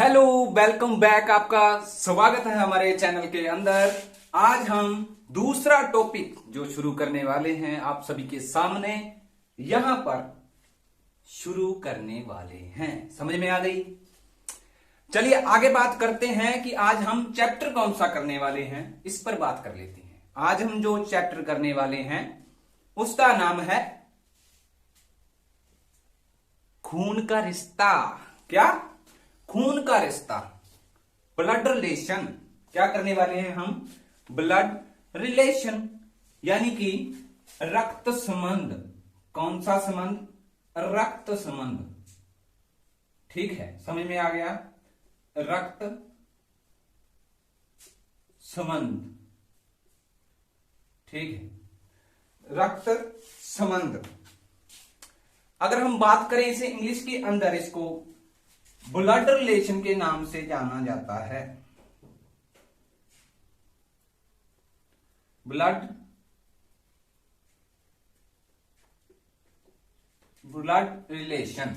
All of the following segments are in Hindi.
Hello, welcome back. आपका स्वागत है हमारे चैनल के अंदर। आज हम दूसरा टॉपिक जो शुरू करने वाले हैं आप सभी के सामने यहां पर शुरू करने वाले हैं। समझ में आ गई? चलिए आगे बात करते हैं कि आज हम चैप्टर कौन सा करने वाले हैं, इस पर बात कर लेते हैं। आज हम जो चैप्टर करने वाले हैं उसका नाम है खून का रिश्ता। क्या? खून का रिश्ता, ब्लड रिलेशन। क्या करने वाले हैं हम? ब्लड रिलेशन, यानी कि रक्त संबंध। कौन सा संबंध? रक्त संबंध। ठीक है, समझ में आ गया? रक्त संबंध। ठीक है, रक्त संबंध। अगर हम बात करें इसे इंग्लिश के अंदर, इसको ब्लड रिलेशन के नाम से जाना जाता है। ब्लड रिलेशन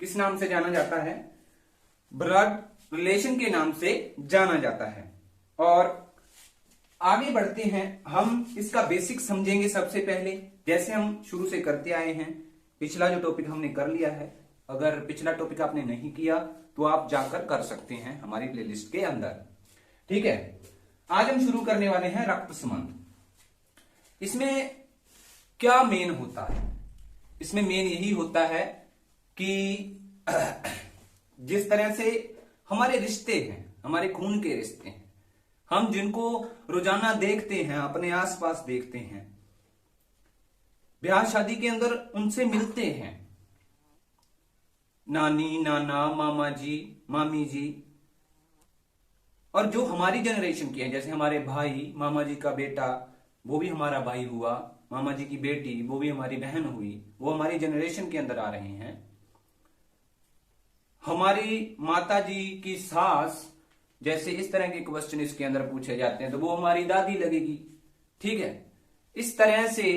किस नाम से जाना जाता है? ब्लड रिलेशन के नाम से जाना जाता है। और आगे बढ़ते हैं, हम इसका बेसिक समझेंगे सबसे पहले, जैसे हम शुरू से करते आए हैं। पिछला जो टॉपिक हमने कर लिया है, अगर पिछला टॉपिक आपने नहीं किया तो आप जाकर कर सकते हैं हमारी प्लेलिस्ट के अंदर। ठीक है, आज हम शुरू करने वाले हैं रक्त संबंध। इसमें क्या मेन होता है? इसमें मेन यही होता है कि जिस तरह से हमारे रिश्ते हैं, हमारे खून के रिश्ते हैं, हम जिनको रोजाना देखते हैं, अपने आसपास देखते हैं, ब्याह शादी के अंदर उनसे मिलते हैं, नानी नाना, मामा जी, मामी जी, और जो हमारी जनरेशन की है, जैसे हमारे भाई, मामा जी का बेटा वो भी हमारा भाई हुआ, मामा जी की बेटी वो भी हमारी बहन हुई, वो हमारी जनरेशन के अंदर आ रहे हैं। हमारी माता जी की सास, जैसे इस तरह के क्वेश्चन इसके अंदर पूछे जाते हैं, तो वो हमारी दादी लगेगी। ठीक है, इस तरह से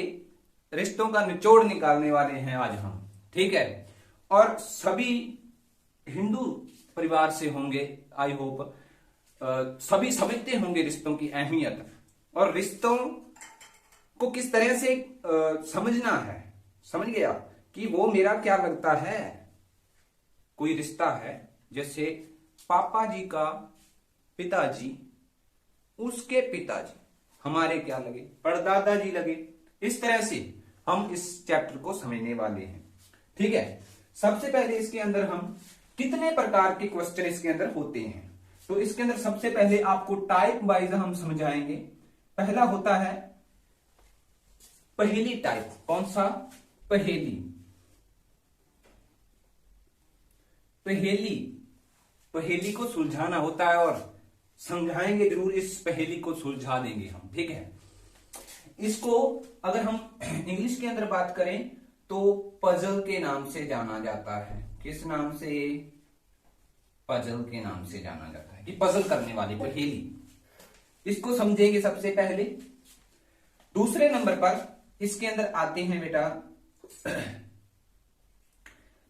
रिश्तों का निचोड़ निकालने वाले हैं आज हम। ठीक है, और सभी हिंदू परिवार से होंगे, आई होप। सभी समझते होंगे रिश्तों की अहमियत, और रिश्तों को किस तरह से समझना है। समझ गया कि वो मेरा क्या लगता है? कोई रिश्ता है, जैसे पापा जी का पिताजी, उसके पिताजी हमारे क्या लगे? परदादा जी लगे। इस तरह से हम इस चैप्टर को समझने वाले हैं। ठीक है, सबसे पहले इसके अंदर हम कितने प्रकार के क्वेश्चन इसके अंदर होते हैं, तो इसके अंदर सबसे पहले आपको टाइप वाइज हम समझाएंगे। पहला होता है पहेली टाइप। कौन सा? पहेली। पहेली, पहेली को सुलझाना होता है, और समझाएंगे जरूर, इस पहेली को सुलझा देंगे हम। ठीक है, इसको अगर हम इंग्लिश के अंदर बात करें तो पजल के नाम से जाना जाता है। किस नाम से? पजल के नाम से जाना जाता है, कि पजल करने वाली पहेली। इसको समझेंगे सबसे पहले। दूसरे नंबर पर इसके अंदर आते हैं बेटा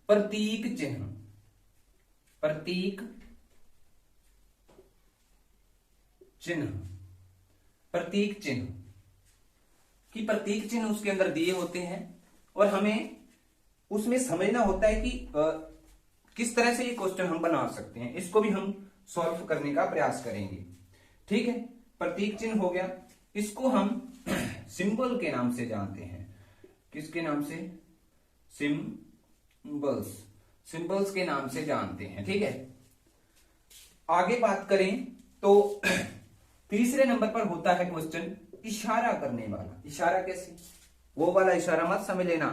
प्रतीक चिन्ह। प्रतीक चिन्ह, प्रतीक चिन्ह कि प्रतीक चिन्ह उसके अंदर दिए होते हैं, और हमें उसमें समझना होता है कि किस तरह से ये क्वेश्चन हम बना सकते हैं। इसको भी हम सॉल्व करने का प्रयास करेंगे। ठीक है, प्रतीक चिन्ह हो गया। इसको हम सिंबल के नाम से जानते हैं। किसके नाम से? सिंबल्स। सिंबल्स के नाम से जानते हैं। ठीक है, आगे बात करें तो तीसरे नंबर पर होता है क्वेश्चन इशारा करने वाला। इशारा कैसे? वो वाला इशारा मत समझ लेना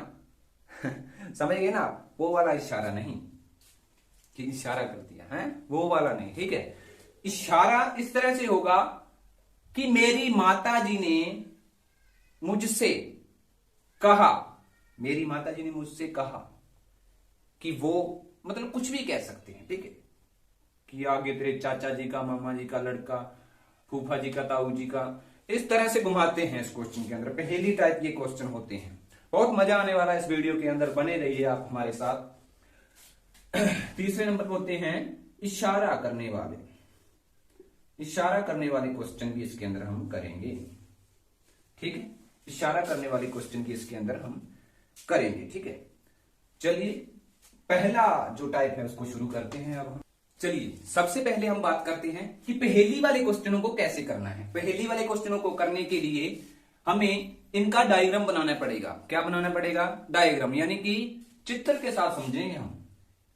समझ गए ना आप? वो वाला इशारा नहीं कि इशारा कर दिया है, वो वाला नहीं। ठीक है, इशारा इस तरह से होगा कि मेरी माता जी ने मुझसे कहा, मेरी माता जी ने मुझसे कहा, कि वो मतलब कुछ भी कह सकते हैं। ठीक है, कि आगे तेरे चाचा जी का, मामा जी का लड़का, फूफा जी का, ताऊ जी का, इस तरह से घुमाते हैं इस क्वेश्चन के अंदर। पहेली टाइप ये क्वेश्चन होते हैं। बहुत मजा आने वाला है इस वीडियो के अंदर, बने रहिए आप हमारे साथ। तीसरे नंबर पर होते हैं इशारा करने वाले क्वेश्चन भी इसके अंदर हम करेंगे। ठीक है, इशारा करने वाले क्वेश्चन की इसके अंदर हम करेंगे। ठीक है, चलिए पहला जो टाइप है उसको शुरू करते हैं। अब हम चलिए सबसे पहले हम बात करते हैं कि पहेली वाले क्वेश्चनों को कैसे करना है। पहेली वाले क्वेश्चनों को करने के लिए हमें इनका डायग्राम बनाना पड़ेगा। क्या बनाना पड़ेगा? डायग्राम, यानी कि चित्र के साथ समझेंगे हम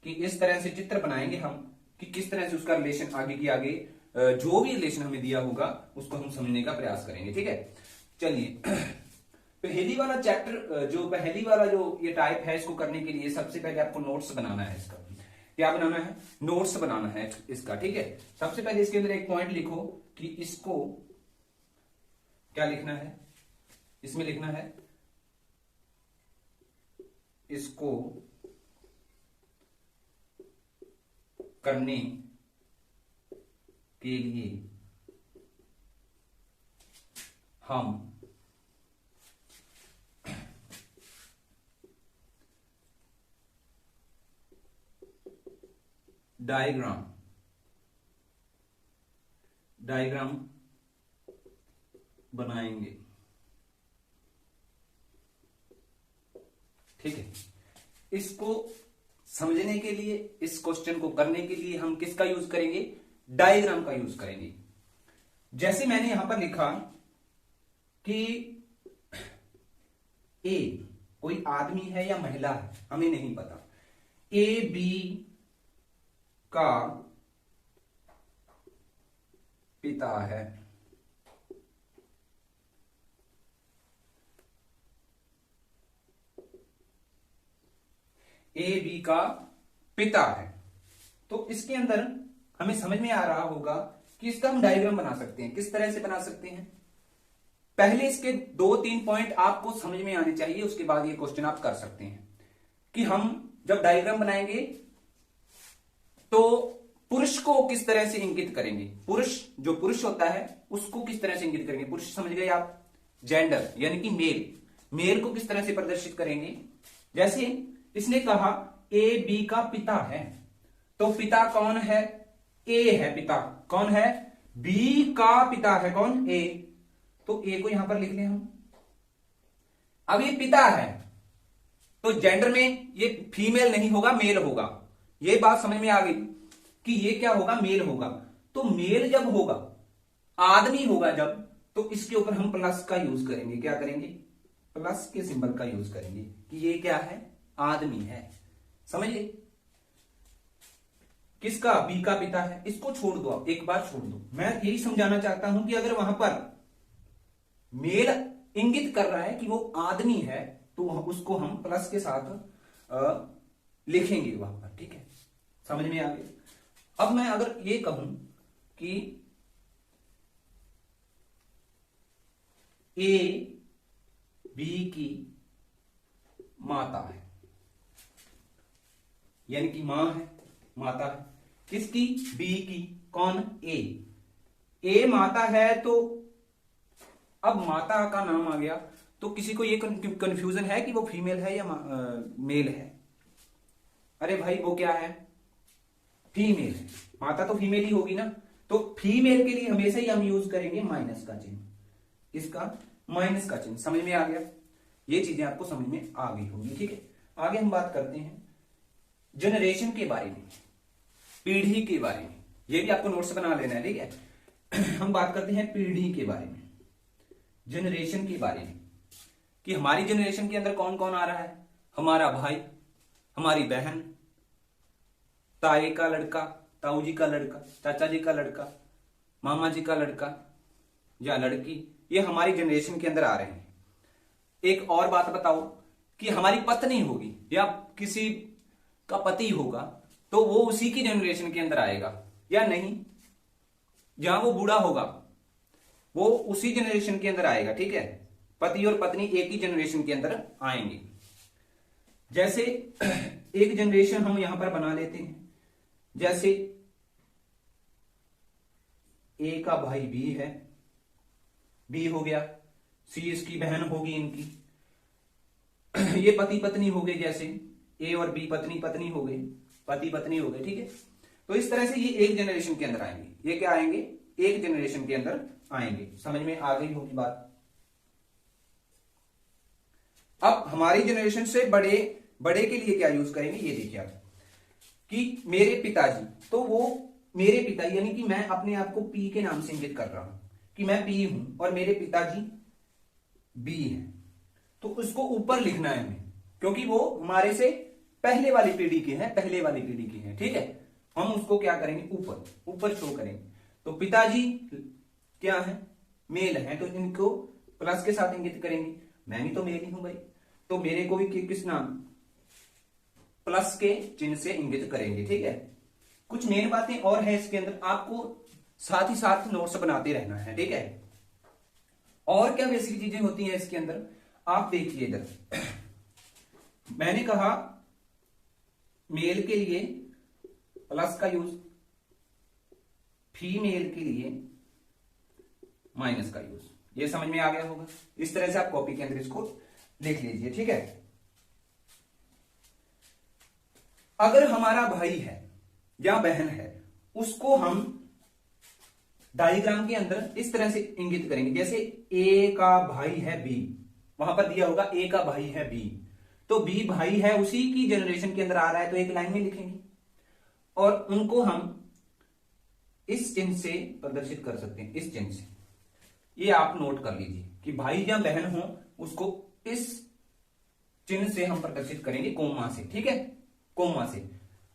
कि इस तरह से चित्र बनाएंगे हम कि किस तरह से उसका रिलेशन आगे की आगे जो भी रिलेशन हमें दिया होगा उसको हम समझने का प्रयास करेंगे। ठीक है, चलिए पहेली वाला चैप्टर, जो पहेली वाला जो ये टाइप है, इसको करने के लिए सबसे पहले आपको नोट्स बनाना है। इसका क्या बनाना है? नोट्स बनाना है इसका। ठीक है, सबसे पहले इसके अंदर एक पॉइंट लिखो कि इसको क्या लिखना है। इसमें लिखना है इसको करने के लिए हम डायग्राम बनाएंगे। ठीक है, इसको समझने के लिए, इस क्वेश्चन को करने के लिए हम किसका यूज करेंगे? डायग्राम का यूज करेंगे। जैसे मैंने यहां पर लिखा कि ए कोई आदमी है या महिला है, हमें नहीं पता। ए बी का पिता है। ए बी का पिता है, तो इसके अंदर हमें समझ में आ रहा होगा कि इसका हम डायग्राम बना सकते हैं। किस तरह से बना सकते हैं? पहले इसके 2-3 पॉइंट आपको समझ में आने चाहिए, उसके बाद ये क्वेश्चन आप कर सकते हैं कि हम जब डायग्राम बनाएंगे तो पुरुष को किस तरह से इंगित करेंगे। पुरुष, जो पुरुष होता है उसको किस तरह से इंगित करेंगे। पुरुष समझ गए आप? जेंडर यानी कि मेल को किस तरह से प्रदर्शित करेंगे। जैसे इसने कहा ए बी का पिता है, तो पिता कौन है? ए है पिता। कौन है? बी का पिता है कौन? ए। तो ए को यहां पर लिख लें हम। अब ये पिता है तो जेंडर में ये फीमेल नहीं होगा, मेल होगा। ये बात समझ में आ गई कि ये क्या होगा? मेल होगा। तो मेल जब होगा, आदमी होगा जब, तो इसके ऊपर हम प्लस का यूज करेंगे। क्या करेंगे? प्लस के सिंबल का यूज करेंगे कि ये क्या है? आदमी है। समझिए, किसका? बी का पिता है। इसको छोड़ दो, आप एक बार छोड़ दो। मैं यही समझाना चाहता हूं कि अगर वहां पर मेल इंगित कर रहा है कि वो आदमी है, तो उसको हम प्लस के साथ लिखेंगे वहां पर। ठीक है, समझ में आ गया। अब मैं अगर ये कहूं कि ए बी की माता है, यानी कि मां है, माता है। किसकी? बी की। कौन? ए माता है, तो अब माता का नाम आ गया, तो किसी को ये कंफ्यूजन है कि वो फीमेल है या मेल है। अरे भाई वो क्या है? फीमेल है। माता तो फीमेल ही होगी ना, तो फीमेल के लिए हमेशा ही हम यूज करेंगे माइनस का चिन्ह। इसका माइनस का चिन्ह। समझ में आ गया? ये चीजें आपको समझ में आ गई होंगी। ठीक है, आगे हम बात करते हैं जनरेशन के बारे में, पीढ़ी के बारे में। ये भी आपको नोट्स बना लेना है। ठीक है, हम बात करते हैं पीढ़ी के बारे में, जनरेशन के बारे में, कि हमारी जनरेशन के अंदर कौन कौन आ रहा है। हमारा भाई, हमारी बहन, ताए का लड़का, ताऊ जी का लड़का, चाचा जी का लड़का, मामा जी का लड़का या लड़की, ये हमारी जनरेशन के अंदर आ रहे हैं। एक और बात बताओ कि हमारी पत्नी होगी या किसी का पति होगा, तो वो उसी की जनरेशन के अंदर आएगा या नहीं? जहां वो बूढ़ा होगा वो उसी जनरेशन के अंदर आएगा। ठीक है, पति और पत्नी एक ही जनरेशन के अंदर आएंगे। जैसे एक जनरेशन हम यहां पर बना लेते हैं, जैसे ए का भाई बी है, बी हो गया, सी इसकी बहन होगी इनकी, ये पति पत्नी हो गए, जैसे ए और बी पत्नी पत्नी हो गए, पति पत्नी हो गए। ठीक है, तो इस तरह से ये एक जनरेशन के अंदर आएंगे। ये क्या आएंगे? एक जनरेशन के अंदर आएंगे। समझ में आ गई होगी बात। अब हमारी जनरेशन से बड़े के लिए क्या यूज करेंगे, ये देखिए आप, कि मेरे पिताजी, तो वो मेरे पिता यानी कि मैं अपने आप को पी के नाम से इंगित कर रहा हूं कि मैं पी हूं और मेरे पिताजी बी हैं, तो उसको ऊपर लिखना है हमें, क्योंकि वो हमारे से पहले वाली पीढ़ी के हैं, ठीक है। हम उसको क्या करेंगे, ऊपर शो करेंगे। तो पिताजी क्या है, मेल है, तो इनको प्लस के साथ इंगित करेंगे। मैं भी तो मेल ही हूं भाई, तो मेरे को भी किस नाम, प्लस के चिन्ह से इंगित करेंगे, ठीक है। कुछ मेन बातें और है इसके अंदर, आपको साथ ही साथ नोट्स बनाते रहना है, ठीक है। और क्या बेसिक चीजें होती हैं इसके अंदर, आप देखिए इधर मैंने कहा मेल के लिए प्लस का यूज, फीमेल के लिए माइनस का यूज। ये समझ में आ गया होगा। इस तरह से आप कॉपी के अंदर इसको लिख लीजिए, ठीक है। अगर हमारा भाई है या बहन है, उसको हम डायग्राम के अंदर इस तरह से इंगित करेंगे, जैसे ए का भाई है बी, वहां पर दिया होगा ए का भाई है बी, तो बी भाई है, उसी की जनरेशन के अंदर आ रहा है, तो एक लाइन में लिखेंगे और उनको हम इस चिन्ह से प्रदर्शित कर सकते हैं, इस चिन्ह से। ये आप नोट कर लीजिए कि भाई या बहन हो उसको इस चिन्ह से हम प्रदर्शित करेंगे, कोमा से, ठीक है, कोमा से।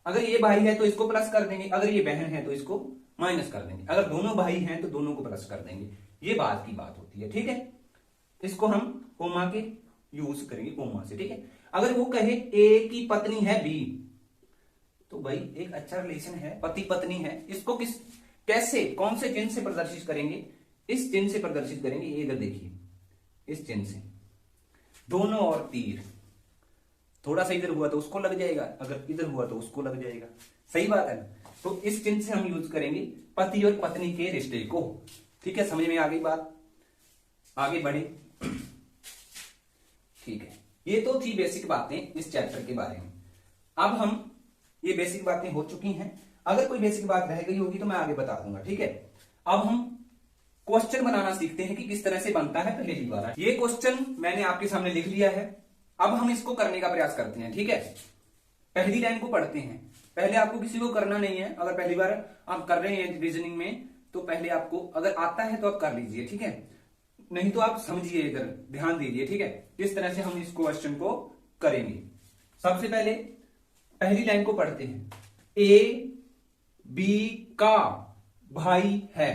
अगर ये भाई है तो इसको प्लस कर देंगे, अगर ये बहन है तो इसको माइनस कर देंगे, अगर दोनों भाई हैं तो दोनों को प्लस कर देंगे। ये बात की बात होती है, ठीक है। इसको हम कोमा के यूज करेंगे, कोमा से, ठीक है। अगर वो कहे ए की पत्नी है बी, तो भाई एक अच्छा रिलेशन है, पति पत्नी है, इसको कैसे, कौन से चिन्ह से प्रदर्शित करेंगे, इस चिन्ह से प्रदर्शित करेंगे। ये इधर देखिए, इस चिन्ह से, दोनों और तीर, थोड़ा सा इधर हुआ तो उसको लग जाएगा, अगर इधर हुआ तो उसको लग जाएगा, सही बात है ना। तो इस चिन्ह से हम यूज करेंगे पति और पत्नी के रिश्ते को, ठीक है। समझ में आ गई बात, आगे बढ़े, ठीक है। ये तो थी बेसिक बातें इस चैप्टर के बारे में। अब हम, ये बेसिक बातें हो चुकी हैं, अगर कोई बेसिक बात रह गई होगी तो मैं आगे बता दूंगा, ठीक है। अब हम क्वेश्चन बनाना सीखते हैं कि किस तरह से बनता है पहेली वाला। ये क्वेश्चन मैंने आपके सामने लिख लिया है, अब हम इसको करने का प्रयास करते हैं, ठीक है। पहली लाइन को पढ़ते हैं। पहले आपको किसी को करना नहीं है, अगर पहली बार आप कर रहे हैं रीजनिंग में तो पहले आपको, अगर आता है तो आप कर लीजिए, ठीक है, नहीं तो आप समझिए, इधर ध्यान दीजिए, ठीक है, किस तरह से हम इस क्वेश्चन को करेंगे। सबसे पहले पहली लाइन को पढ़ते हैं। ए बी का भाई है।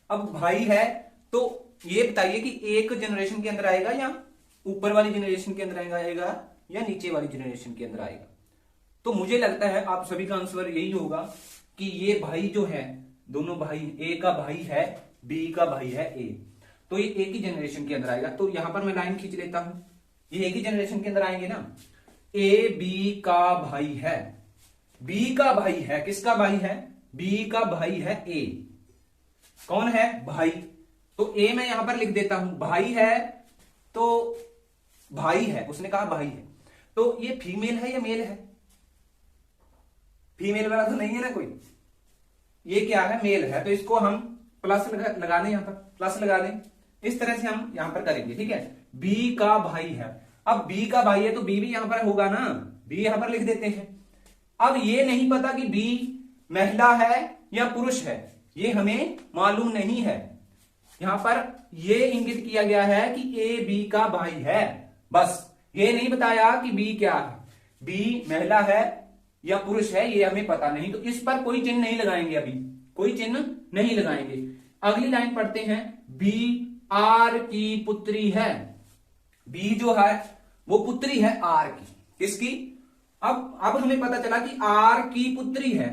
अब भाई है तो ये बताइए कि एक जनरेशन के अंदर आएगा या ऊपर वाली जनरेशन के अंदर आएगा या नीचे वाली जनरेशन के अंदर आएगा। तो मुझे लगता है आप सभी का आंसर यही होगा कि ये भाई जो है, दोनों भाई, ए का भाई है, बी का भाई है ए, तो ये एक ही जनरेशन के अंदर आएगा। तो यहां पर मैं लाइन खींच लेता हूं, ये एक ही जनरेशन के अंदर आएंगे ना। ए बी का भाई है, बी का भाई है, किसका भाई है, बी का भाई है ए, कौन है, भाई, तो ए मैं यहां पर लिख देता हूं, भाई है तो भाई है, उसने कहा भाई है, तो ये फीमेल है या मेल है, फीमेल वाला तो नहीं है ना कोई, ये क्या है, मेल है, तो इसको हम प्लस लगा दें, यहां पर प्लस लगा दें, इस तरह से हम यहां पर करेंगे, ठीक है। बी का भाई है, अब बी का भाई है तो बी भी यहां पर होगा ना, बी यहां पर लिख देते हैं। अब ये नहीं पता कि बी महिला है या पुरुष है, ये हमें मालूम नहीं है, यहां पर ये इंगित किया गया है कि ए बी का भाई है, बस ये नहीं बताया कि बी क्या है, बी महिला है या पुरुष है, ये हमें पता नहीं, तो इस पर कोई चिन्ह नहीं लगाएंगे, अभी कोई चिन्ह नहीं लगाएंगे। अगली लाइन पढ़ते हैं। बी आर की पुत्री है, बी जो है वो पुत्री है आर की, किसकी, अब हमें पता चला कि आर की पुत्री है,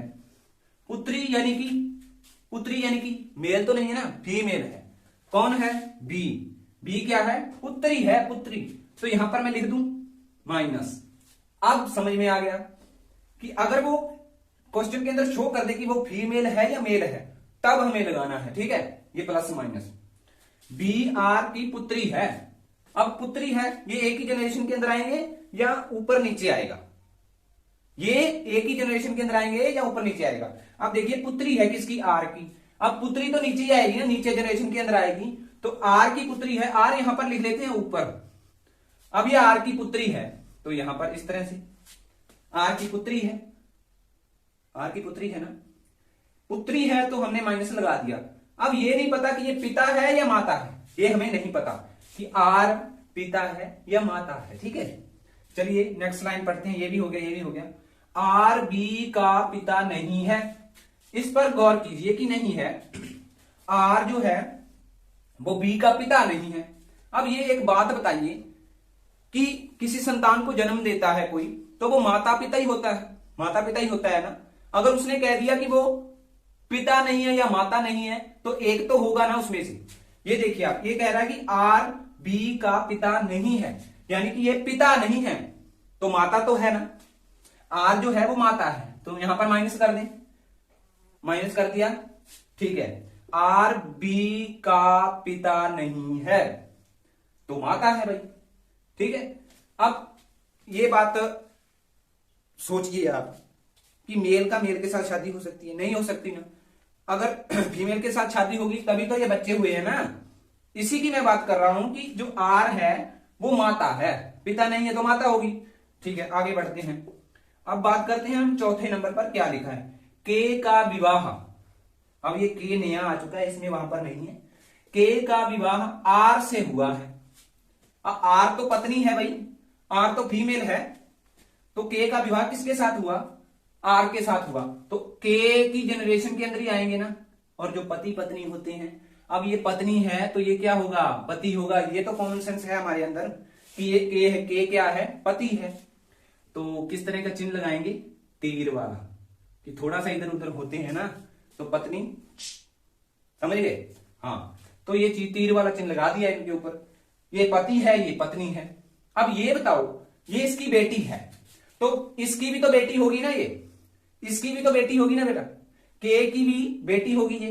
पुत्री यानी कि मेल तो नहीं है ना, फीमेल है, कौन है, बी, बी क्या है, पुत्री है, पुत्री, तो यहां पर मैं लिख दूं माइनस। अब समझ में आ गया कि अगर वो क्वेश्चन के अंदर शो कर दे कि वो फीमेल है या मेल है, तब हमें लगाना है, ठीक है, ये प्लस माइनस। बी आर की पुत्री है, अब पुत्री है, ये एक ही जनरेशन के अंदर आएंगे या ऊपर नीचे आएगा, ये एक ही जनरेशन के अंदर आएंगे या ऊपर नीचे आएगा। अब देखिए पुत्री है किसकी, आर की। अब पुत्री तो नीचे ही आएगी ना, नीचे जनरेशन के अंदर आएगी, तो आर की पुत्री है, आर यहां पर लिख लेते हैं ऊपर। अब ये आर की पुत्री है तो यहां पर इस तरह से आर की पुत्री है, आर की पुत्री है ना, पुत्री है तो हमने माइनस लगा दिया। अब ये नहीं पता कि ये पिता है या माता है, ये हमें नहीं पता कि आर पिता है या माता है। ठीक है, चलिए नेक्स्ट लाइन पढ़ते हैं। ये भी हो गया, ये भी हो गया। आर बी का पिता नहीं है, इस पर गौर कीजिए कि नहीं है, आर जो है वो बी का पिता नहीं है। अब ये एक बात बताइए कि किसी संतान को जन्म देता है कोई, तो वो माता पिता ही होता है, माता पिता ही होता है ना। अगर उसने कह दिया कि वो पिता नहीं है या माता नहीं है, तो एक तो होगा ना उसमें से। ये देखिए आप, ये कह रहा है कि आर बी का पिता नहीं है, यानी कि ये पिता नहीं है, तो माता तो है ना, आर जो है वो माता है, तो यहां पर माइनस कर दें, माइनस कर दिया। ठीक है, आर बी का पिता नहीं है तो माता है भाई। ठीक है, अब ये बात सोचिए आप कि मेल का मेल के साथ शादी हो सकती है, नहीं हो सकती ना। अगर फीमेल के साथ शादी होगी तभी तो ये बच्चे हुए हैं ना। इसी की मैं बात कर रहा हूं कि जो आर है वो माता है, पिता नहीं है तो माता होगी। ठीक है, आगे बढ़ते हैं। अब बात करते हैं हम चौथे नंबर पर क्या लिखा है, के का विवाह। अब ये के नया आ चुका है, इसमें वहां पर नहीं है। के का विवाह आर से हुआ है। आर तो पत्नी है भाई, आर तो फीमेल है, तो के का विवाह किसके साथ हुआ, आर के साथ हुआ, तो के की जनरेशन के अंदर ही आएंगे ना। और जो पति पत्नी होते हैं, अब ये पत्नी है तो ये क्या होगा, पति होगा। ये तो कॉमन सेंस है हमारे अंदर कि ये के है, के क्या है, पति है। तो किस तरह का चिन्ह लगाएंगे, तीर वाला, कि थोड़ा सा इधर उधर होते हैं ना, तो पत्नी, समझ गए। हाँ, तो ये तीर वाला चिन्ह लगा दिया इनके ऊपर। ये पति है, ये पत्नी है। अब ये बताओ, ये इसकी बेटी है तो इसकी भी तो बेटी होगी ना, ये इसकी भी तो बेटी होगी ना बेटा, के की भी बेटी होगी, ये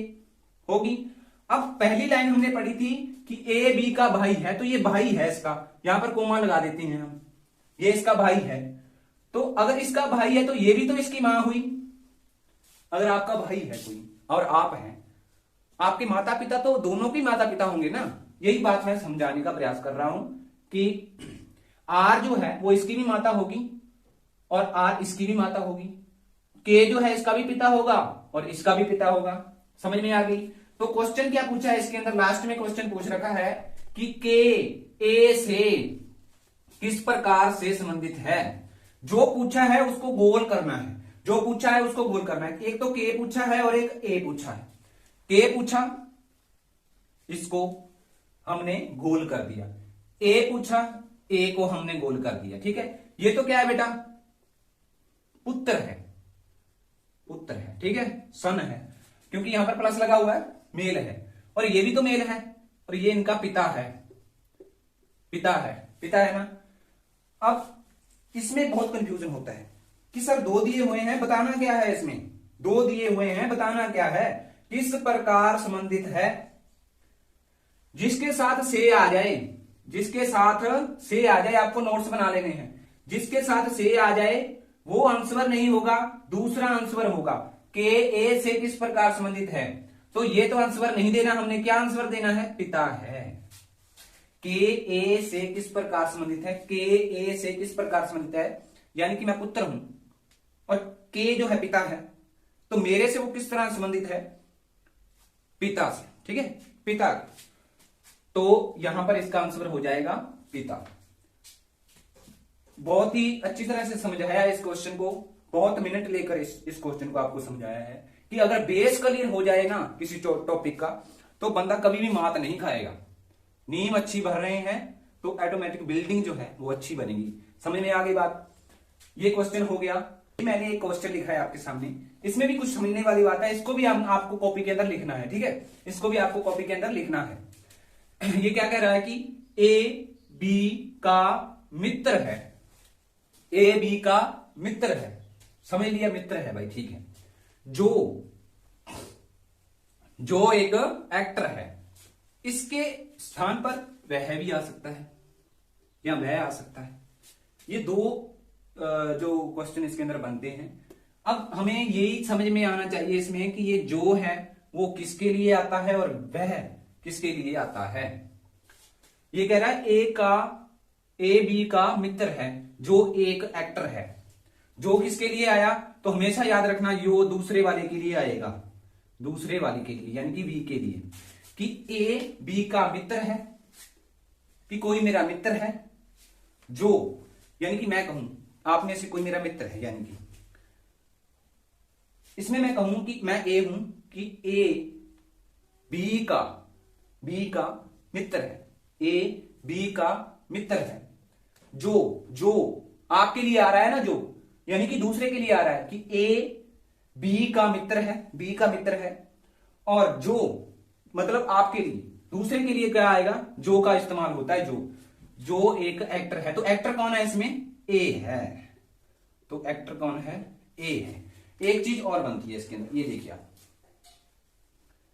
होगी। अब पहली लाइन हमने पढ़ी थी कि ए बी का भाई है, तो ये भाई है इसका, यहां पर कोमा लगा देते हैं हम, ये इसका भाई है। तो अगर इसका भाई है तो ये भी तो इसकी मां हुई। अगर आपका भाई है कोई और आप हैं, आपके माता पिता तो दोनों की माता पिता होंगे ना। यही बात मैं समझाने का प्रयास कर रहा हूं कि आर जो है वो इसकी भी माता होगी और आर इसकी भी माता होगी। के जो है इसका भी पिता होगा और इसका भी पिता होगा। समझ में आ गई। तो क्वेश्चन क्या पूछा है इसके अंदर, लास्ट में क्वेश्चन पूछ रखा है कि के ए से किस प्रकार से संबंधित है। जो पूछा है उसको गोल करना है, जो पूछा है उसको गोल करना है। एक तो के पूछा है और एक ए पूछा है। के पूछा, इसको हमने गोल कर दिया। ए पूछा, ए को हमने गोल कर दिया। ठीक है, ये तो क्या है बेटा, पुत्र है, पुत्र है। ठीक है, सन है, क्योंकि यहां पर प्लस लगा हुआ है, मेल है। और ये भी तो मेल है, और ये इनका पिता है, पिता है, पिता है ना। अब इसमें बहुत कंफ्यूजन होता है कि सर दो दिए हुए हैं, बताना क्या है इसमें, दो दिए हुए हैं, बताना क्या है, किस प्रकार संबंधित है। जिसके साथ से आ जाए, जिसके साथ से आ जाए, आपको नोट्स बना लेने हैं। जिसके साथ से आ जाए वो आंसर नहीं होगा, दूसरा आंसर होगा। के ए से किस प्रकार संबंधित है, तो ये तो आंसर नहीं देना हमने, क्या आंसर देना है, पिता है। के ए से किस प्रकार संबंधित है, के ए से किस प्रकार संबंधित है, यानी कि मैं पुत्र हूं और के जो है पिता है, तो मेरे से वो किस तरह संबंधित है, पिता से। ठीक है, पिता। तो यहां पर इसका आंसर हो जाएगा पिता। बहुत ही अच्छी तरह से समझाया इस क्वेश्चन को, बहुत मिनट लेकर इस क्वेश्चन को आपको समझाया है कि अगर बेस क्लियर हो जाए ना किसी टॉपिक का, तो बंदा कभी भी मात नहीं खाएगा। नींव अच्छी भर रहे हैं तो ऑटोमेटिक बिल्डिंग जो है वो अच्छी बनेगी। समझ में आ गई बात। ये क्वेश्चन हो गया। मैंने एक क्वेश्चन लिखा है आपके सामने, इसमें भी कुछ समझने वाली बात है, इसको भी आपको कॉपी के अंदर लिखना है। ठीक है, इसको भी आपको कॉपी के अंदर लिखना है। ये क्या कह रहा है कि ए बी का मित्र है, ए बी का मित्र है, समझ लिया, मित्र है भाई। ठीक है, जो एक एक्टर है, इसके स्थान पर वह भी आ सकता है या वह आ सकता है। ये दो जो क्वेश्चन इसके अंदर बनते हैं। अब हमें यही समझ में आना चाहिए इसमें कि ये जो है वो किसके लिए आता है और वह किसके लिए आता है। ये कह रहा है ए बी का मित्र है जो एक एक्टर है। जो किसके लिए आया तो हमेशा याद रखना यो दूसरे वाले के लिए आएगा, दूसरे वाले के लिए यानी कि बी के लिए, कि ए बी का मित्र है, कि कोई मेरा मित्र है जो, यानी कि मैं कहूं आप में से कोई मेरा मित्र है, यानी कि इसमें मैं कहूं कि मैं ए हूं कि ए बी का मित्र है, ए बी का मित्र है जो आपके लिए आ रहा है ना, जो यानी कि दूसरे के लिए आ रहा है कि ए बी का मित्र है और जो मतलब आपके लिए, दूसरे के लिए क्या आएगा, जो का इस्तेमाल होता है, जो एक एक्टर है। तो एक्टर कौन है इसमें, ए है। तो एक्टर कौन है, ए है। एक चीज और बनती है इसके अंदर, ये देखिए आप,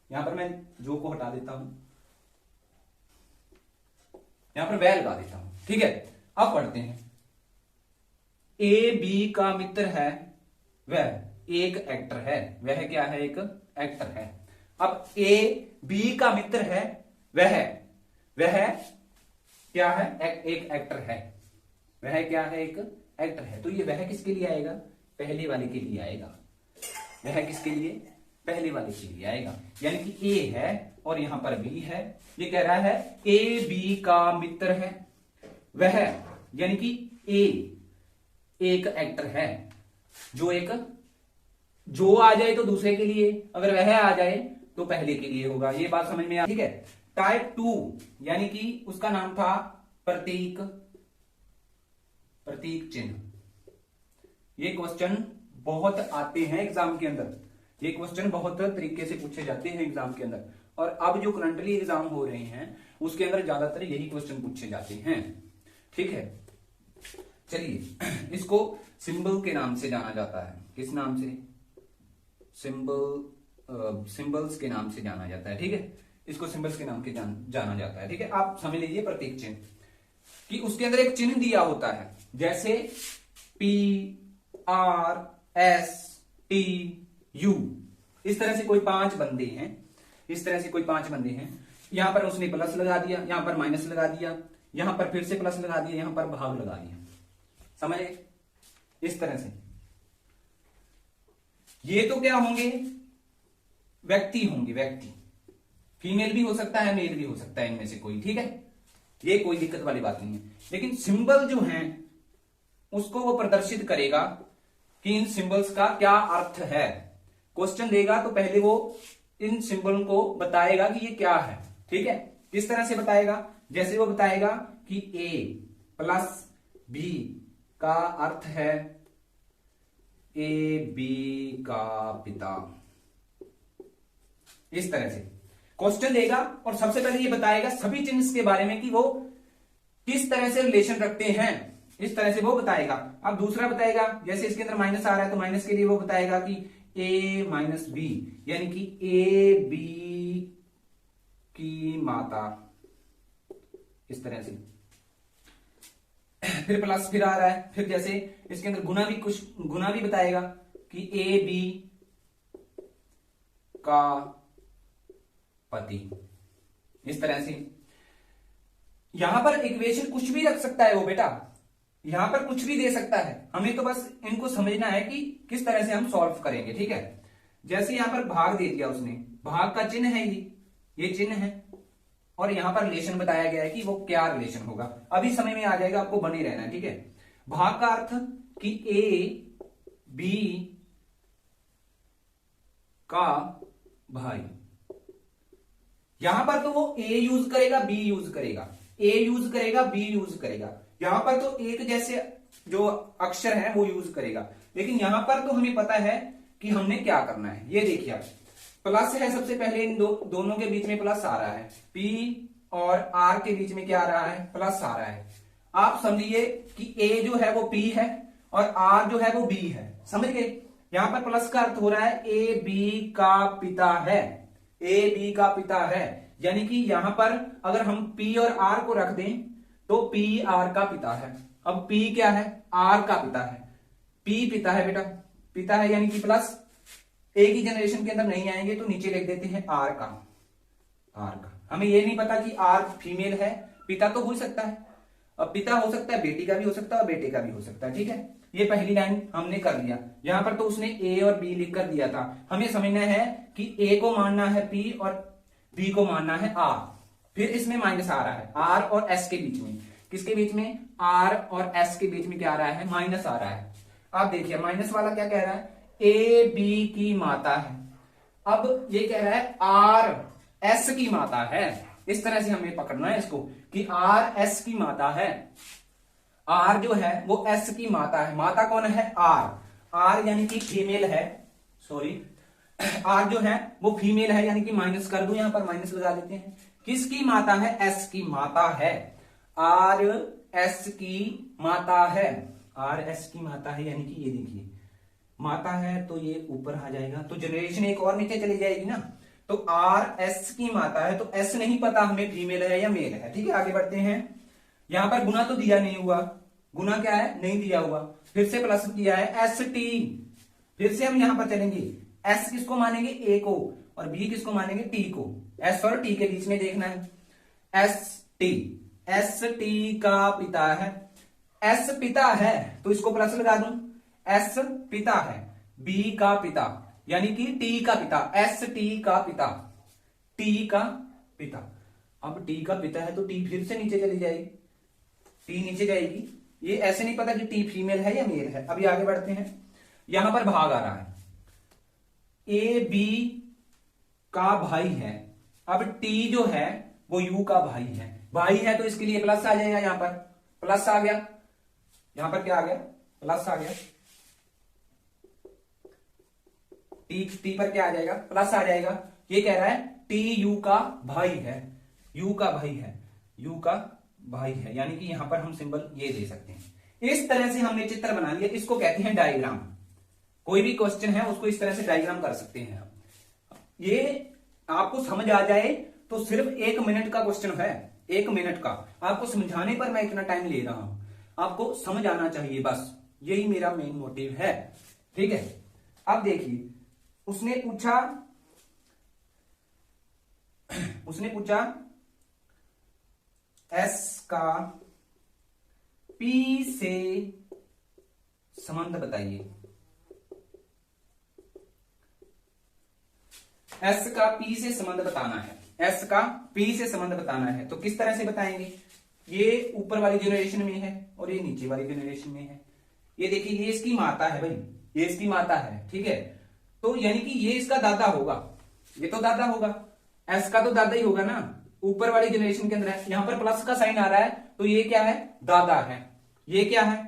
यहां पर मैं जो को हटा देता हूं, यहां पर वह लगा देता हूं, ठीक है। अब पढ़ते हैं, ए बी का मित्र है, वह एक एक्टर है, वह क्या है, एक एक्टर है। अब ए बी का मित्र है, वह क्या है, एक एक्टर है, वह क्या है, एक एक्टर है। तो ये वह किसके लिए आएगा, पहले वाले के लिए आएगा, वह किसके लिए, पहले वाले के लिए आएगा, यानी कि ए है और यहां पर बी है। ये कह रहा है ए बी का मित्र है, वह यानी कि ए एक एक्टर है, जो आ जाए तो दूसरे के लिए, अगर वह आ जाए तो पहले के लिए होगा। ये बात समझ में आ, ठीक है। टाइप 2 यानी कि उसका नाम था प्रतीक चिन्ह। ये क्वेश्चन बहुत आते हैं एग्जाम के अंदर, ये क्वेश्चन बहुत तरीके से पूछे जाते हैं एग्जाम के अंदर, और अब जो करंटली एग्जाम हो रहे हैं उसके अंदर ज्यादातर यही क्वेश्चन पूछे जाते हैं, ठीक है। चलिए, इसको सिंबल के नाम से जाना जाता है, किस नाम से, सिंबल्स के नाम से जाना जाता है, ठीक है। इसको सिंबल्स के नाम से जाना जाता है, ठीक है। आप समझ लीजिए प्रतीक चिन्ह कि उसके अंदर एक चिन्ह दिया होता है, जैसे P R S T U, इस तरह से कोई 5 बंदे हैं, यहां पर उसने प्लस लगा दिया, यहां पर माइनस लगा दिया, यहां पर फिर से प्लस लगा दिया, यहां पर भाग लगा दिया, समझे, इस तरह से। ये तो क्या होंगे, व्यक्ति होंगे, व्यक्ति, फीमेल भी हो सकता है, मेल भी हो सकता है, इनमें से कोई, ठीक है। ये कोई दिक्कत वाली बात नहीं है। लेकिन सिंबल जो है उसको वो प्रदर्शित करेगा कि इन सिंबल्स का क्या अर्थ है। क्वेश्चन देगा तो पहले वो इन सिंबल को बताएगा कि ये क्या है, ठीक है। किस तरह से बताएगा, जैसे वो बताएगा कि A प्लस B का अर्थ है ए बी का पिता, इस तरह से क्वेश्चन देगा और सबसे पहले ये बताएगा सभी चिन्ह के बारे में कि वो किस तरह से रिलेशन रखते हैं, इस तरह से वो बताएगा। अब दूसरा बताएगा, जैसे इसके अंदर माइनस आ रहा है तो माइनस के लिए वो बताएगा कि ए माइनस बी, यानी कि ए बी की माता, इस तरह से। फिर प्लस फिर आ रहा है, फिर जैसे इसके अंदर गुना भी बताएगा कि ए बी का पति, इस तरह से। यहां पर इक्वेशन कुछ भी रख सकता है वो बेटा, यहां पर कुछ भी दे सकता है, हमें तो बस इनको समझना है कि किस तरह से हम सॉल्व करेंगे, ठीक है। जैसे यहां पर भाग दे दिया उसने, भाग का चिन्ह है ये चिन्ह है, और यहां पर रिलेशन बताया गया है कि वो क्या रिलेशन होगा, अभी समय में आ जाएगा, आपको बने रहना है, ठीक है। भाग का अर्थ कि ए बी का भाई, यहां पर तो वो ए यूज करेगा, बी यूज करेगा, ए यूज करेगा, बी यूज करेगा, यहां पर तो एक जैसे जो अक्षर है वो यूज करेगा। लेकिन यहां पर तो हमें पता है कि हमने क्या करना है। ये देखिए आप, प्लस है, सबसे पहले इन दोनों के बीच में प्लस आ रहा है, P और R के बीच में क्या आ रहा है, प्लस आ रहा है। आप समझिए कि A जो है वो P है और R जो है वो B है, समझ गए। यहां पर प्लस का अर्थ हो रहा है ए बी का पिता है, ए बी का पिता है, यानी कि यहां पर अगर हम P और R को रख दें तो P R का पिता है, अब P क्या है, R का पिता है, P पिता है बेटा, पिता है यानी कि प्लस, एक ही जनरेशन के अंदर नहीं आएंगे तो नीचे लिख देते हैं R का, R का। हमें ये नहीं पता कि R फीमेल है, पिता तो हो सकता है, अब पिता हो सकता है बेटी का भी हो सकता है और बेटे का भी हो सकता है, ठीक है। ये पहली लाइन हमने कर लिया। यहां पर तो उसने A और B लिख कर दिया था, हमें समझना है कि A को मानना है P और B को मानना है R। फिर इसमें माइनस आ रहा है R और S के बीच में, किसके बीच में, R और S के बीच में क्या आ रहा है, माइनस आ रहा है। आप देखिए माइनस वाला क्या कह रहा है, A B की माता है, अब ये कह रहा है R S की माता है। इस तरह से हमें पकड़ना है इसको कि R S की माता है, R जो है वो S की माता है। माता कौन है, R यानी कि फीमेल है, सॉरी R जो है वो फीमेल है, यानी कि माइनस कर दूं, यहां पर माइनस लगा देते हैं। किसकी माता है, S की माता है, R S की माता है, R S की माता है, यानी कि ये देखिए माता है तो ये ऊपर आ जाएगा, तो जनरेशन एक और नीचे चली जाएगी ना। तो R S की माता है, तो S नहीं पता हमें फीमेल है या मेल है, ठीक है। आगे बढ़ते हैं, यहां पर गुना तो दिया नहीं हुआ, गुना क्या है, नहीं दिया हुआ, फिर से प्लस किया है ST। फिर से हम यहां पर चलेंगे, S किसको मानेंगे, A को, और B किसको मानेंगे, T को। S और T के बीच में देखना है, ST का पिता है, S पिता है तो इसको प्लस लगा दूं, S पिता है, B का पिता यानी कि T का पिता, ST का पिता, T का पिता। अब T का पिता है तो T फिर से नीचे चली जाएगी, T नीचे जाएगी, ये ऐसे नहीं पता कि T फीमेल है या मेल है। अभी आगे बढ़ते हैं, यहां पर भाग आ रहा है, A B का भाई है, अब T जो है वो U का भाई है, भाई है तो इसके लिए प्लस आ जाएगा, यहां पर प्लस आ गया, यहां पर क्या आ गया, प्लस आ गया, टी पर क्या आ जाएगा, प्लस आ जाएगा। ये कह रहा है टी यू का भाई है, यू का भाई है, यू का भाई है, यानी कि यहां पर हम सिंबल ये दे सकते हैं। इस तरह से हमने चित्र बना लिया, इसको कहते हैं डायग्राम। कोई भी क्वेश्चन है उसको इस तरह से डायग्राम कर सकते हैं। ये आपको समझ आ जाए तो सिर्फ 1 मिनट का क्वेश्चन है, 1 मिनट का, आपको समझाने पर मैं इतना टाइम ले रहा हूं, आपको समझ आना चाहिए, बस यही मेरा मेन मोटिव है, ठीक है। अब देखिए उसने पूछा S का P से संबंध बताइए, S का P से संबंध बताना है, S का P से संबंध बताना है। तो किस तरह से बताएंगे, ये ऊपर वाली जनरेशन में है और ये नीचे वाली जनरेशन में है। ये देखिए ये इसकी माता है भाई, ये इसकी माता है, ठीक है। तो यानी कि ये इसका दादा होगा, ये तो दादा होगा, S का तो दादा ही होगा ना, ऊपर वाली जनरेशन के अंदर है। यहां पर प्लस का साइन आ रहा है तो ये क्या है, दादा है। ये क्या है,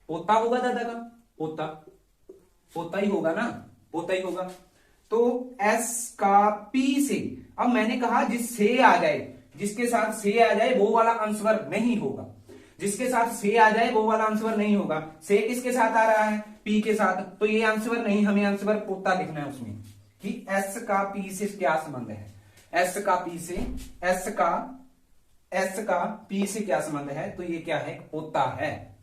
पोता होगा, दादा का पोता, पोता ही होगा ना, पोता ही होगा। तो S का P से, अब मैंने कहा जिससे आ जाए, जिसके साथ से आ जाए वो वाला आंसर नहीं होगा, जिसके साथ से आ जाए वो वाला आंसर नहीं होगा। से किसके साथ आ रहा है, P के साथ, तो ये आंसर नहीं, हमें आंसर पोता लिखना है उसमें कि S का P से क्या संबंध है, S का P से, S का P से क्या संबंध है, तो ये क्या है, पोता है,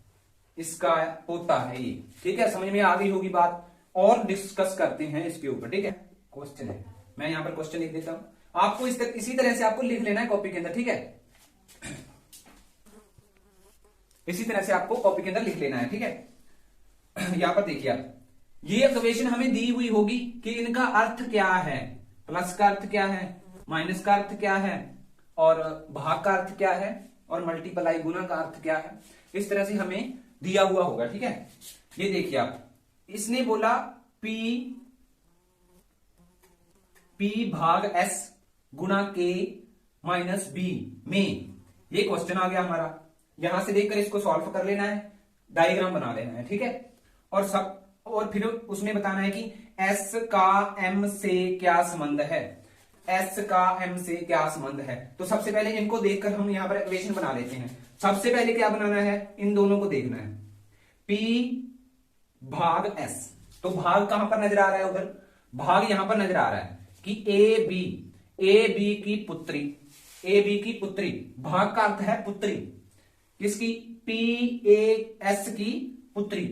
इसका पोता है ये, ठीक है। समझ में आ गई होगी बात, और डिस्कस करते हैं इसके ऊपर, ठीक है। क्वेश्चन है, मैं यहां पर क्वेश्चन लिख देता हूं, आपको इसी तरह से आपको लिख लेना है कॉपी के अंदर, ठीक है। इसी तरह से आपको कॉपी के अंदर लिख लेना है, ठीक है। यहां पर देखिए आप, ये इक्वेशन हमें दी हुई होगी कि इनका अर्थ क्या है, प्लस का अर्थ क्या है, माइनस का अर्थ क्या है, और भाग का अर्थ क्या है, और मल्टीप्लाई गुना का अर्थ क्या है, इस तरह से हमें दिया हुआ होगा, ठीक है। ये देखिए आप, इसने बोला P भाग S गुना K माइनस B में, ये क्वेश्चन आ गया हमारा। यहां से देखकर इसको सॉल्व कर लेना है, डायग्राम बना लेना है, ठीक है। और फिर उसमें बताना है कि S का M से क्या संबंध है, S का M से क्या संबंध है। तो सबसे पहले इनको देखकर हम यहां पर इक्वेशन बना लेते हैं। सबसे पहले क्या बनाना है, इन दोनों को देखना है, P भाग S, तो भाग कहां पर नजर आ रहा है, उधर भाग यहां पर नजर आ रहा है कि ए बी की पुत्री, भाग का अर्थ है पुत्री, किसकी, पी ए एस की पुत्री,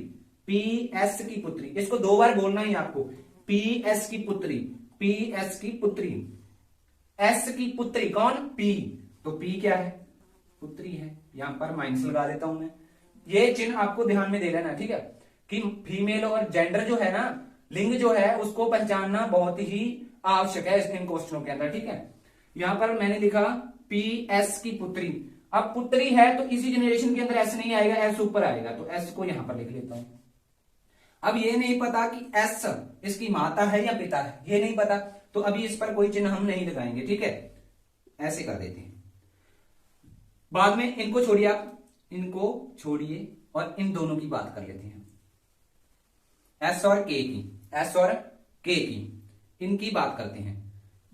पी एस की पुत्री, इसको 2 बार बोलना ही आपको, पी एस की पुत्री, पी एस की पुत्री, एस की पुत्री कौन, पी, तो पी क्या है, पुत्री है, यहां पर माइनस लगा देता हूं मैं। ये चिन्ह आपको ध्यान में दे लेना, ठीक है, कि फीमेल और जेंडर जो है ना, लिंग जो है उसको पहचानना बहुत ही आवश्यक है इन क्वेश्चनों के अंदर, ठीक है। यहां पर मैंने लिखा पी एस की पुत्री, अब पुत्री है तो इसी जनरेशन के अंदर एस नहीं आएगा, एस ऊपर आएगा, तो एस को यहां पर लिख लेता हूं। अब ये नहीं पता कि एस इसकी माता है या पिता है, ये नहीं पता, तो अभी इस पर कोई चिन्ह हम नहीं लगाएंगे, ठीक है, ऐसे कर देते हैं। बाद में इनको छोड़िए, आप इनको छोड़िए और इन दोनों की बात कर लेते हैं, एस और के की, एस और के की, इनकी बात करते हैं।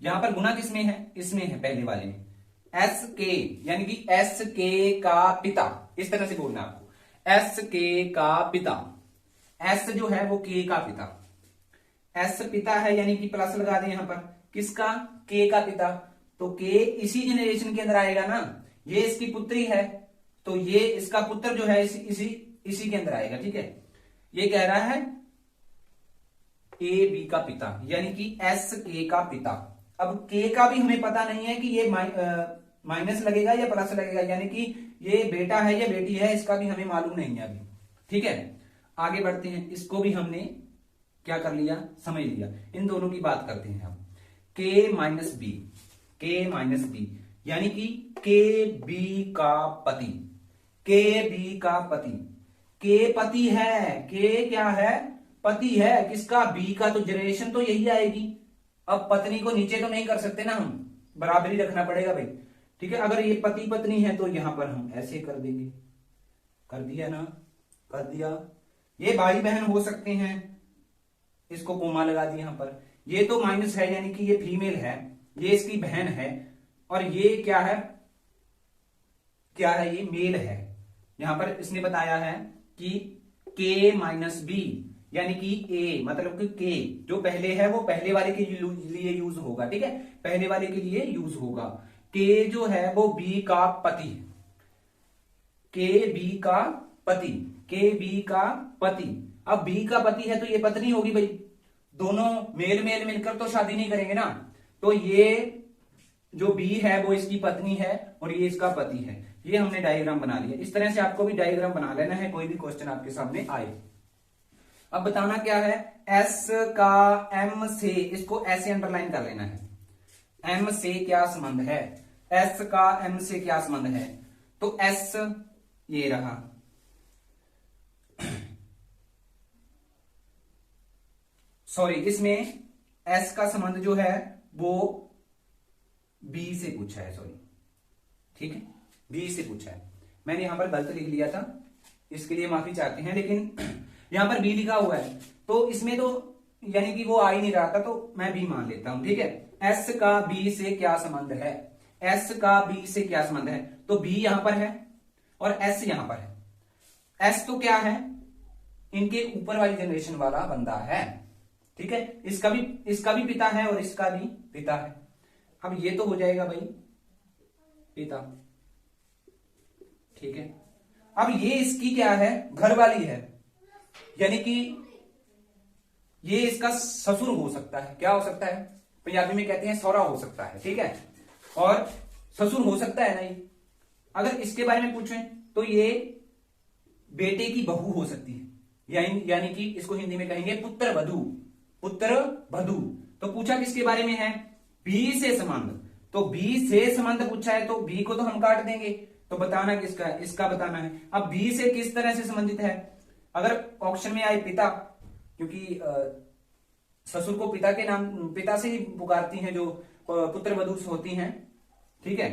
यहां पर गुना किसमें है, इसमें है, पहले वाले में, एस के, यानी कि एस के का पिता, इस तरह से बोलना आपको, एस के का पिता, एस जो है वो के का पिता, एस पिता है यानी कि प्लस लगा दें यहां पर, किसका, के का पिता, तो के इसी जनरेशन के अंदर आएगा ना, ये इसकी पुत्री है तो ये इसका पुत्र जो है इसी के अंदर आएगा, ठीक है। ये कह रहा है ए बी का पिता, यानी कि एस के का पिता। अब के का भी हमें पता नहीं है कि ये माइनस लगेगा या प्लस लगेगा, यानी कि ये बेटा है या बेटी है, इसका भी हमें मालूम नहीं है अभी, ठीक है। आगे बढ़ते हैं, इसको भी हमने क्या कर लिया, समझ लिया। इन दोनों की बात करते हैं हम, के माइनस बी, के माइनस बी, यानी कि के बी का पति, के बी का पति, के पति है, के क्या है, पति है, किसका, बी का, तो जनरेशन तो यही आएगी। अब पत्नी को नीचे तो नहीं कर सकते ना हम, बराबरी रखना पड़ेगा भाई, ठीक है। अगर ये पति पत्नी है तो यहां पर हम ऐसे कर देंगे, कर दिया ना, कर दिया। ये भाई बहन हो सकते हैं, इसको कोमा लगा दिया यहां पर। ये तो माइनस है यानी कि ये फीमेल है, ये इसकी बहन है, और ये क्या है, क्या है, ये मेल है। यहां पर इसने बताया है कि के माइनस बी, यानी कि ए मतलब कि के जो पहले है वो पहले वाले के लिए यूज होगा, ठीक है, पहले वाले के लिए यूज होगा। के जो है वो बी का पति, के बी का पति, के बी का पति। अब बी का पति है तो ये पत्नी होगी भाई, दोनों मेल मेल मिलकर तो शादी नहीं करेंगे ना, तो ये जो बी है वो इसकी पत्नी है और ये इसका पति है। ये हमने डायग्राम बना लिया। इस तरह से आपको भी डायग्राम बना लेना है, कोई भी क्वेश्चन आपके सामने आए। अब बताना क्या है, एस का एम से, इसको ऐसे अंडरलाइन कर लेना है, एम से क्या संबंध है, एस का एम से क्या संबंध है, तो एस ये रहा, सॉरी इसमें एस का संबंध जो है वो बी से पूछा है, सॉरी ठीक है, बी से पूछा है। मैंने यहां पर गलत लिख लिया था, इसके लिए माफी चाहते हैं, लेकिन यहां पर बी लिखा हुआ है तो इसमें तो यानी कि वो आ ही नहीं रहा था, तो मैं बी मान लेता हूं, ठीक है। एस का बी से क्या संबंध है, एस का बी से क्या संबंध है, तो बी यहां पर है और एस यहां पर है। एस तो क्या है, इनके ऊपर वाली जनरेशन वाला बंदा है, ठीक है, इसका भी पिता है और इसका भी पिता है। अब ये तो हो जाएगा भाई पिता, ठीक है। अब ये इसकी क्या है, घर वाली है, यानी कि ये इसका ससुर हो सकता है, क्या हो सकता है, पंजाबी में कहते हैं सौरा हो सकता है, ठीक है, और ससुर हो सकता है नहीं। अगर इसके बारे में पूछें तो ये बेटे की बहू हो सकती है, यानी कि इसको हिंदी में कहेंगे पुत्र वधू, पुत्र वधू। तो पूछा किसके बारे में है, बी से संबंध, तो बी से संबंध पूछा है तो बी को तो हम काट देंगे, तो बताना किसका है, इसका बताना है। अब बी से किस तरह से संबंधित है, अगर ऑप्शन में आए पिता, क्योंकि ससुर को पिता के नाम, पिता से ही पुकारती हैं जो पुत्र वधू होती हैं, ठीक है,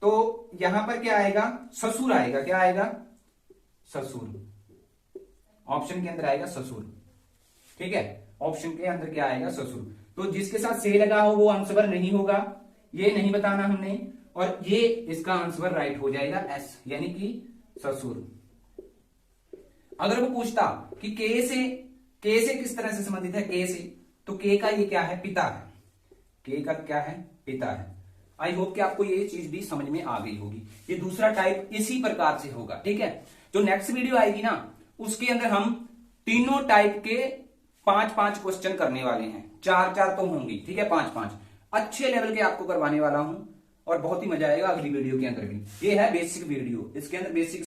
तो यहां पर क्या आएगा, ससुर आएगा, क्या आएगा, ससुर, ऑप्शन के अंदर आएगा ससुर, ठीक है, ऑप्शन के अंदर क्या आएगा, ससुर। तो जिसके साथ से लगा हो वो आंसर नहीं होगा, ये नहीं बताना हमने, और ये इसका आंसर राइट हो जाएगा एस, यानी कि ससुर। अगर वो पूछता कि के से किस तरह से संबंधित है, के से, तो के का ये क्या है, पिता है, के का क्या है, पिता है। आई होप कि आपको ये चीज भी समझ में आ गई होगी। ये दूसरा टाइप इसी प्रकार से होगा, ठीक है। जो जो नेक्स्ट वीडियो आएगी ना उसके अंदर हम तीनों टाइप के 5-5 क्वेश्चन करने वाले हैं, 4-4 तो होंगी, ठीक है, 5-5 अच्छे लेवल के आपको करवाने वाला हूं और बहुत ही मजा आएगा अगली वीडियो के अंदर भी। ये है बेसिक वीडियो, इसके अंदर बेसिक